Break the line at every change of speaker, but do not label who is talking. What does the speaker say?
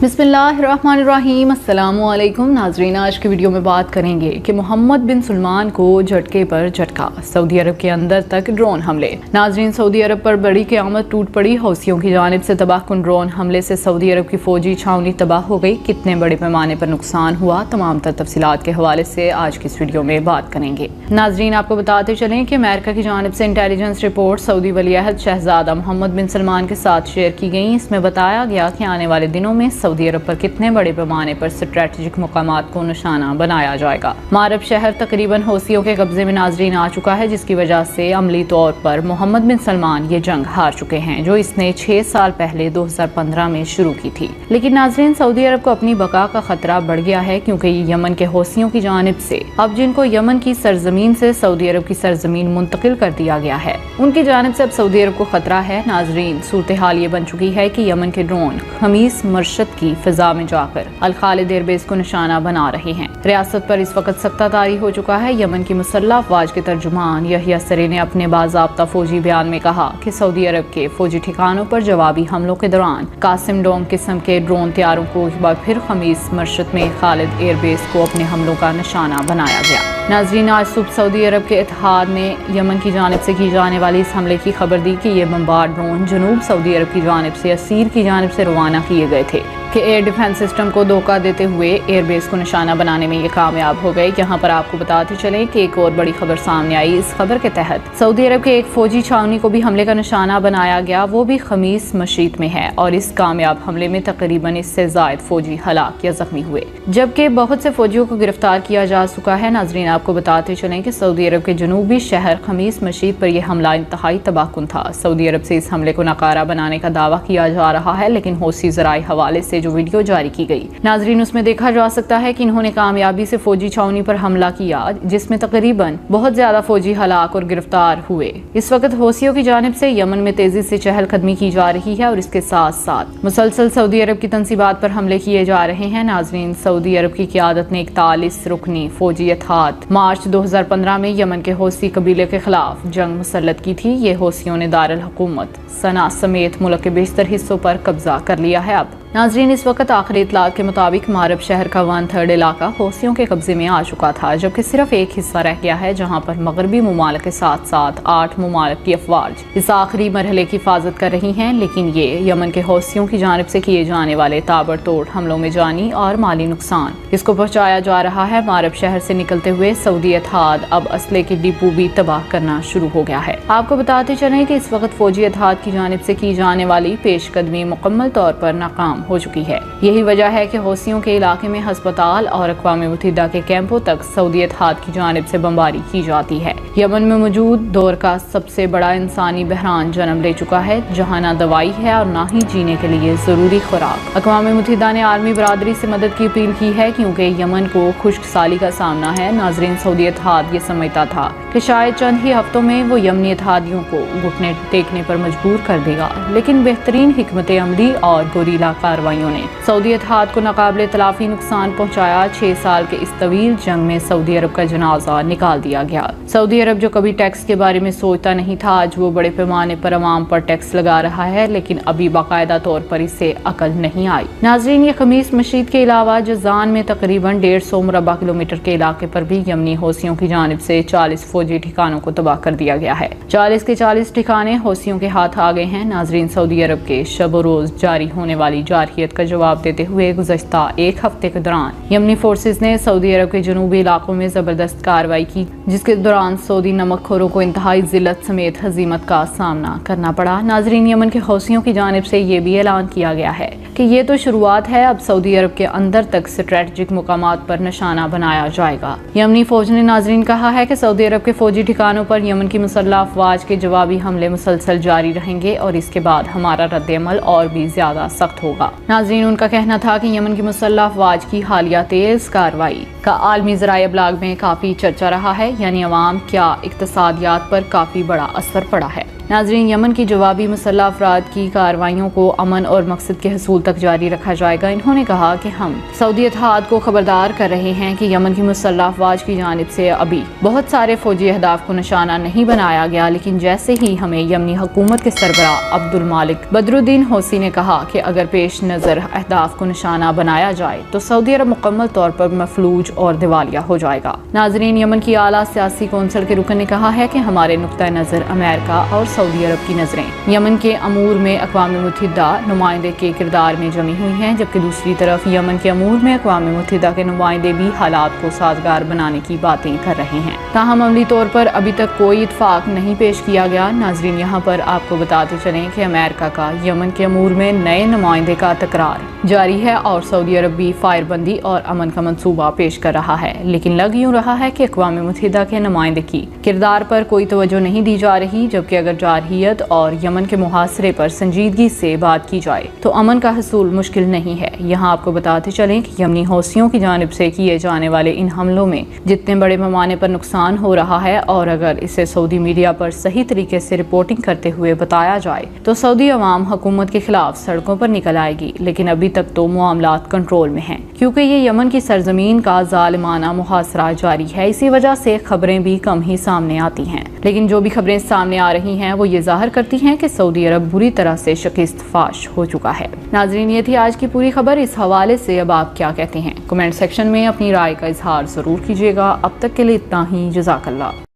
बिस्मिल्लाहिर्रहमानिर्रहीम। अस्सलामु अलैकुम नाजरीन, आज की वीडियो में बात करेंगे कि मोहम्मद बिन सलमान को झटके पर झटका, सऊदी अरब के अंदर तक ड्रोन हमले। नाजरीन, सऊदी अरब पर बड़ी क़यामत टूट पड़ी। हौसियों की जानिब से तबाहकुन ड्रोन हमले से सऊदी अरब की फौजी छावनी तबाह हो गई। कितने बड़े पैमाने पर नुकसान हुआ, तमाम तर तफसीलात के हवाले से आज की इस वीडियो में बात करेंगे। नाजरीन, आपको बताते चलें कि अमेरिका की जानिब से इंटेलिजेंस रिपोर्ट सऊदी वलीअहद शहजादा मोहम्मद बिन सलमान के साथ शेयर की गई। इसमें बताया गया कि आने वाले दिनों में सऊदी अरब पर कितने बड़े पैमाने पर स्ट्रेटेजिक मुकामात को निशाना बनाया जाएगा। मारब शहर तकरीबन हौसियों के कब्जे में नाजरीन आ चुका है, जिसकी वजह से अमली तौर पर मोहम्मद बिन सलमान ये जंग हार चुके हैं, जो इसने 6 साल पहले 2015 में शुरू की थी। लेकिन नाजरीन, सऊदी अरब को अपनी बका का खतरा बढ़ गया है, क्योंकि यमन के हौसियों की जानिब से अब जिनको यमन की सरजमीन से सऊदी अरब की सरजमीन मुंतकिल कर दिया गया है, उनकी जानिब से अब सऊदी अरब को खतरा है। नाजरीन, सूरत हाल ये बन चुकी है कि यमन के ड्रोन खमीस मरशद की फिजा में जाकर अल खालिद एयरबेस को निशाना बना रहे हैं। रियासत पर इस वक्त सख्ता तारी हो चुका है। यमन की मुसल्लह अफवाज के तर्जुमान यहिया सरी ने अपने बाज़ाब्ता फौजी बयान में कहा कि सऊदी अरब के फौजी ठिकानों पर जवाबी हमलों के दौरान कासिम डोम किस्म के ड्रोन तैयारों को एक बार फिर खमीस मरशद में खालिद एयरबेस को अपने हमलों का निशाना बनाया गया। नाजरीन, आज सुबह सऊदी अरब के इत्तेहाद ने यमन की जानिब से की जाने वाली इस हमले की खबर दी कि ये बमबार ड्रोन जनूब सऊदी अरब की जानिब से असीर की जानिब से रवाना किए गए थे कि एयर डिफेंस सिस्टम को धोखा देते हुए एयरबेस को निशाना बनाने में ये कामयाब हो गए। यहाँ पर आपको बताते चलें कि एक और बड़ी खबर सामने आई। इस खबर के तहत सऊदी अरब के एक फौजी छावनी को भी हमले का निशाना बनाया गया, वो भी खमीस मशीत में है, और इस कामयाब हमले में तकरीबन इससे जायद फौजी हलाक या जख्मी हुए, जबकि बहुत से फौजियों को गिरफ्तार किया जा चुका है। नाजरीन, आपको बताते चलें कि सऊदी अरब के जनूबी शहर खमीस मशीत पर यह हमला इंतहाई तबाहकुन था। सऊदी अरब से इस हमले को नकारा बनाने का दावा किया जा रहा है, लेकिन हौसी ज़राए हवाले से जो वीडियो जारी की गई, नाजरीन, उसमें देखा जा सकता है कि इन्होंने कामयाबी से फौजी छावनी पर हमला किया, जिसमें तकरीबन बहुत ज्यादा फौजी हलाक और गिरफ्तार हुए। इस वक्त हौसियों की जानिब से यमन में तेजी से चहलकदमी की जा रही है और इसके साथ साथ मुसलसल सऊदी अरब की तंसीबात पर हमले किए जा रहे हैं। नाजरीन, सऊदी अरब की क़यादत ने 41 रुकनी फौजी इत्तेहाद मार्च 2015 में यमन के हौसी कबीले के खिलाफ जंग मुसल्लत की थी। ये हौसियों ने दारुल हुकूमत सना समेत मुल्क के बेशतर हिस्सों पर कब्जा कर लिया है। अब नाजरीन, इस वक्त आखिरी इतलात के मुताबिक मारब शहर का 1/3 इलाका हौसियों के कब्जे में आ चुका था, जबकि सिर्फ एक हिस्सा रह गया है, जहां पर मगरबी मुमालिक के साथ साथ 8 मुमालिक की अफवाज इस आखिरी मरहले की हिफाजत कर रही हैं। लेकिन ये यमन के हौसियों की जानिब से किए जाने वाले ताबड़तोड़ हमलों में जानी और माली नुकसान इसको पहुंचाया जा रहा है। मारब शहर से निकलते हुए सऊदी इत्तेहाद अब असले के डिपो भी तबाह करना शुरू हो गया है। आपको बताते चलें कि इस वक्त फौजी इत्तेहाद की जानिब से की जाने वाली पेशकदमी मुकम्मल तौर पर नाकाम हो चुकी है। यही वजह है कि हौसियों के इलाके में हस्पताल और अक़वाम मुत्तहिदा के कैंपों तक सऊदी इत्तेहाद की जानिब से बमबारी की जाती है। यमन में मौजूद दौर का सबसे बड़ा इंसानी बहरान जन्म ले चुका है, जहाँ ना दवाई है और ना ही जीने के लिए जरूरी खुराक। अक़वाम मुत्तहिदा ने आर्मी बरादरी से मदद की अपील की है, क्योंकि यमन को खुश्क साली का सामना है। नाजरीन, सऊदी इत्तेहाद ये समझता था कि शायद चंद ही हफ्तों में वो यमनी इत्तेहादियों को घुटने टेकने पर मजबूर कर देगा, लेकिन बेहतरीन हिकमत अमली और गोरीला कार्रवाइयों ने सऊदी इत्तेहाद को नाकाबिले तलाफी नुकसान पहुंचाया। 6 साल के इस तवील जंग में सऊदी अरब का जनाजा निकाल दिया गया। सऊदी अरब जो कभी टैक्स के बारे में सोचता नहीं था, आज वो बड़े पैमाने पर अवाम पर टैक्स लगा रहा है, लेकिन अभी बाकायदा तौर पर इसे अकल नहीं आई। नाजरीन, ये खमीस मशीद के अलावा जजान में तकरीबन 150 मुरबा किलोमीटर के इलाके पर भी यमनी हौसियों की जानिब से 40 फौजी ठिकानों को तबाह कर दिया गया है। 40 के 40 ठिकाने हौसियों के हाथ आ गए हैं। नाजरीन, सऊदी अरब के शब रोज जारी होने वाली जारहियत का जवाब देते हुए गुज़श्ता एक हफ्ते के दौरान यमनी फोर्सेस ने सऊदी अरब के जनूबी इलाकों में जबरदस्त कार्रवाई की, जिसके दौरान सऊदी नमकखोरों को इंतहाई जिल्लत समेत हजीमत का सामना करना पड़ा। नाजरीन, यमन के हौसियों की जानिब से ये भी ऐलान किया गया है कि ये तो शुरुआत है, अब सऊदी अरब के अंदर तक स्ट्रेटेजिक मुकामात पर निशाना बनाया जाएगा। यमनी फौज ने नाजरीन कहा है कि सऊदी अरब के फौजी ठिकानों पर यमन की मुसल्लह अफवाज के जवाबी हमले मुसलसल जारी रहेंगे और इसके बाद हमारा रद्द-ए-अमल और भी ज्यादा सख्त होगा। नाजरीन, उनका कहना था कि यमन की मुसल्लह अफवाज की हालिया तेज कार्रवाई का आलमी ज़राए इब्लाग में काफी चर्चा रहा है, यानी अवाम क्या इक्तसादियात पर काफी बड़ा असर पड़ा है। नाजरीन, यमन की जवाबी मुसल्लह अफराद की कार्रवाइयों को अमन और मकसद के हसूल तक जारी रखा जाएगा। इन्होंने कहा कि हम सऊदी इत्तेहाद को खबरदार कर रहे हैं कि यमन की मुसल्लह अफवाज की जानिब से अभी बहुत सारे फौजी अहदाफ को निशाना नहीं बनाया गया, लेकिन जैसे ही हमें यमनी हुकूमत के सरबराह अब्दुल मालिक बदरुद्दीन हौसी ने कहा कि अगर पेश नज़र अहदाफ को निशाना बनाया जाए तो सऊदी अरब मुकम्मल तौर पर मफलूज और दिवालिया हो जाएगा। नाजरीन, यमन की आला सियासी कौंसिल के रुकन ने कहा है कि हमारे नुक्ता नज़र अमेरिका और सऊदी अरब की नजरें यमन के अमूर में अक़वाम मुत्तहिदा नुमाइंदे के किरदार में जमी हुई हैं, जबकि दूसरी तरफ यमन के अमूर में अक़वाम मुत्तहिदा के नुमाइंदे भी हालात को साजगार बनाने की बातें कर रहे हैं। ताहम अमली तौर पर अभी तक कोई इत्फाक नहीं पेश किया गया। नाजरीन, यहाँ पर आपको बताते चलें कि अमेरिका का यमन के अमूर में नए नुमाइंदे का तकरार जारी है और सऊदी अरब भी फायरबंदी और अमन का मंसूबा पेश कर रहा है, लेकिन लग यूँ रहा है कि अक़वाम मुत्तहिदा के नुमाइंदे की किरदार पर कोई तवज्जो नहीं दी जा रही, जबकि अगर जारहियत और यमन के मुहासरे पर संजीदगी से बात की जाए तो अमन का हसूल मुश्किल नहीं है। यहाँ आपको बताते चलें कि यमनी हौसियों की जानिब से किए जाने वाले इन हमलों में जितने बड़े पैमाने पर नुकसान हो रहा है और अगर इसे सऊदी मीडिया पर सही तरीके से रिपोर्टिंग करते हुए बताया जाए तो सऊदी अवाम हुकूमत के खिलाफ सड़कों पर निकल आएगी। लेकिन अभी तक तो मामलात कंट्रोल में हैं, क्योंकि ये यमन की सरजमीन का जालिमाना मुहासरा जारी है। इसी वजह से खबरें भी कम ही सामने आती हैं, लेकिन जो भी खबरें सामने आ रही हैं वो ये जाहिर करती हैं कि सऊदी अरब बुरी तरह से शिकस्त फाश हो चुका है। नाजरीन, ये थी आज की पूरी खबर। इस हवाले से अब आप क्या कहते हैं? कमेंट सेक्शन में अपनी राय का इजहार जरूर कीजिएगा। अब तक के लिए इतना ही। जज़ाकल्लाह।